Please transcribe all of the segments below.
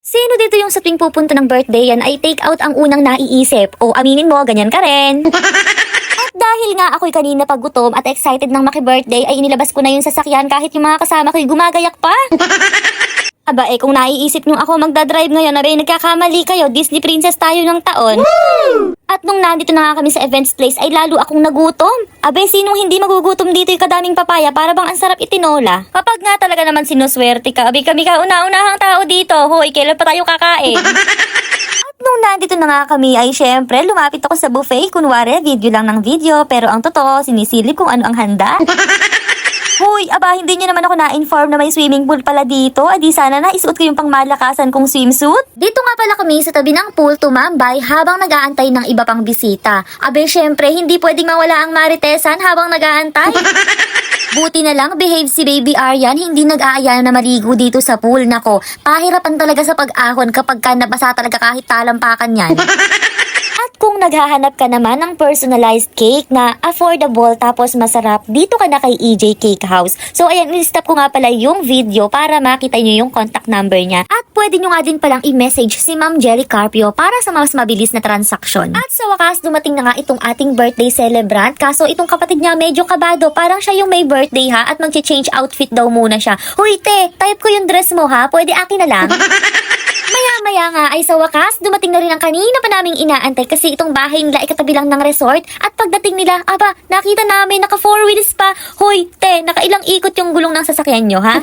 Sino dito yung sa tuwing pupunta ng birthday yan ay take out ang unang naiisip? O aminin mo, ganyan ka rin. At dahil nga ako'y kanina pag gutom at excited ng maki-birthday ay inilabas ko na yung sasakyan kahit yung mga kasama ko'y gumagayak pa. Aba kung naiisip nung ako magdadrive ngayon, abay nagkakamali kayo, Disney princess tayo ng taon. Woo! At nung nandito na nga kami sa events place ay lalo akong nagutom. Abay sinong hindi magugutom dito yung kadaming papaya para bang ang sarap itinola. Kapag nga talaga naman sinuswerte ka, abay kami kauna-unahang tao dito. Hoy, kailan pa tayo kakain? At nung nandito na nga kami ay syempre lumapit ako sa buffet. Kunwari, video lang ng video pero ang totoo, sinisilip kung ano ang handa. Hoy, aba, hindi niyo naman ako na-inform na may swimming pool pala dito. Adi sana na isuot ko yung pangmalakasan kong swimsuit. Dito nga pala kami sa tabi ng pool tumambay habang nag-aantay ng iba pang bisita. Abe, syempre, hindi pwedeng mawala ang maritesan habang nag-aantay. Buti na lang, behave si Baby Aryan, hindi nag-aaya na maligo dito sa pool. Nako, pahirapan talaga sa pag-ahon kapag ka nabasa talaga kahit talampakan yan. At kung naghahanap ka naman ng personalized cake na affordable tapos masarap, dito ka na kay EJ Cake House. So ayan, i-stop ko nga pala yung video para makita nyo yung contact number niya. At pwede nyo nga din palang i-message si Ma'am Jelly Carpio para sa mas mabilis na transaksyon. At sa wakas, dumating na nga itong ating birthday celebrant. Kaso itong kapatid niya medyo kabado. Parang siya yung may birthday ha at mag-change outfit daw muna siya. Hoy te, type ko yung dress mo ha, pwede akin na lang. Maya-maya nga ay sa wakas, dumating na rin ang kanina pa naming inaantay kasi itong bahay nila ay katabi lang ng resort at pagdating nila, aba, nakita namin naka 4 wheels pa. Hoy, te, nakailang ikot yung gulong ng sasakyan nyo, ha?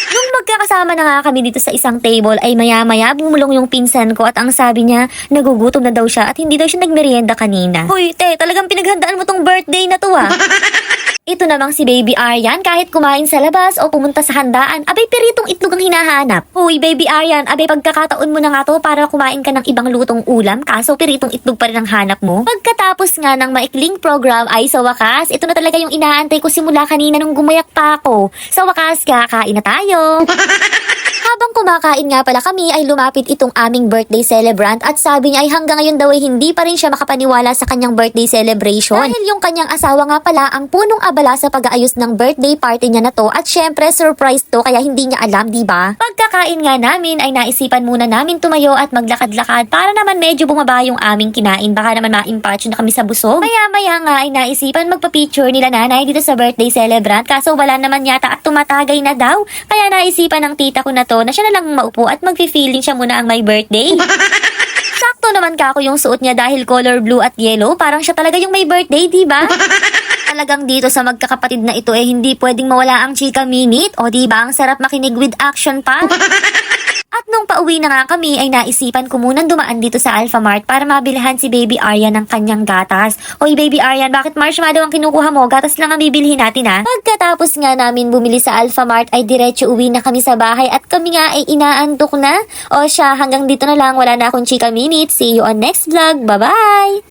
Nung magkakasama na nga kami dito sa isang table ay maya-maya bumulong yung pinsan ko at ang sabi niya, nagugutom na daw siya at hindi daw siya nagmerienda kanina. Hoy, te, talagang pinaghandaan mo tong birthday na to, ha? Ito namang si Baby Aryan, kahit kumain sa labas o pumunta sa handaan, abay peritong itlog ang hinahanap. Hoy, Baby Aryan, abay pagkakataon mo na nga to para kumain ka ng ibang lutong ulam, kaso peritong itlog pa rin ang hanap mo. Pagkatapos nga ng maikling program ay sa wakas, ito na talaga yung inaantay ko simula kanina nung gumayak pa ako. Sa wakas, kakain na tayo. Habang kumakain nga pala kami ay lumapit itong aming birthday celebrant at sabi niya ay hanggang ngayon daw ay hindi pa rin siya makapaniwala sa kanyang birthday celebration. Dahil yung kanyang asawa nga pala ang punong abala sa pag-aayos ng birthday party niya na to at syempre surprise to kaya hindi niya alam, diba? Pagkakain nga namin ay naisipan muna namin tumayo at maglakad-lakad para naman medyo bumaba yung aming kinain. Baka naman ma-impatch na kami sa busog. Maya-maya nga ay naisipan magpa-picture nila nanay dito sa birthday celebrant kaso wala naman yata at tumatagay na daw. Kaya naisipan ng tita ko na to na siya na lang maupo at magfi-feeling siya muna ang my birthday. Sakto naman ka ako yung suot niya dahil color blue at yellow. Parang siya talaga yung may birthday, diba? Talagang dito sa magkakapatid na ito hindi pwedeng mawala ang chika minute. O diba, ang sarap makinig with action pa. At nung pauwi na nga kami ay naisipan ko munang dumaan dito sa Alphamart para mabilhan si Baby Aryan ng kanyang gatas. Hoy Baby Aryan, bakit marshmallow ang kinukuha mo? Gatas lang ang bibilhin natin ha. Pagkatapos nga namin bumili sa Alphamart ay diretso uwi na kami sa bahay at kami nga ay inaantok na. O siya, hanggang dito na lang, wala na akong chika minutes. See you on next vlog. Bye-bye!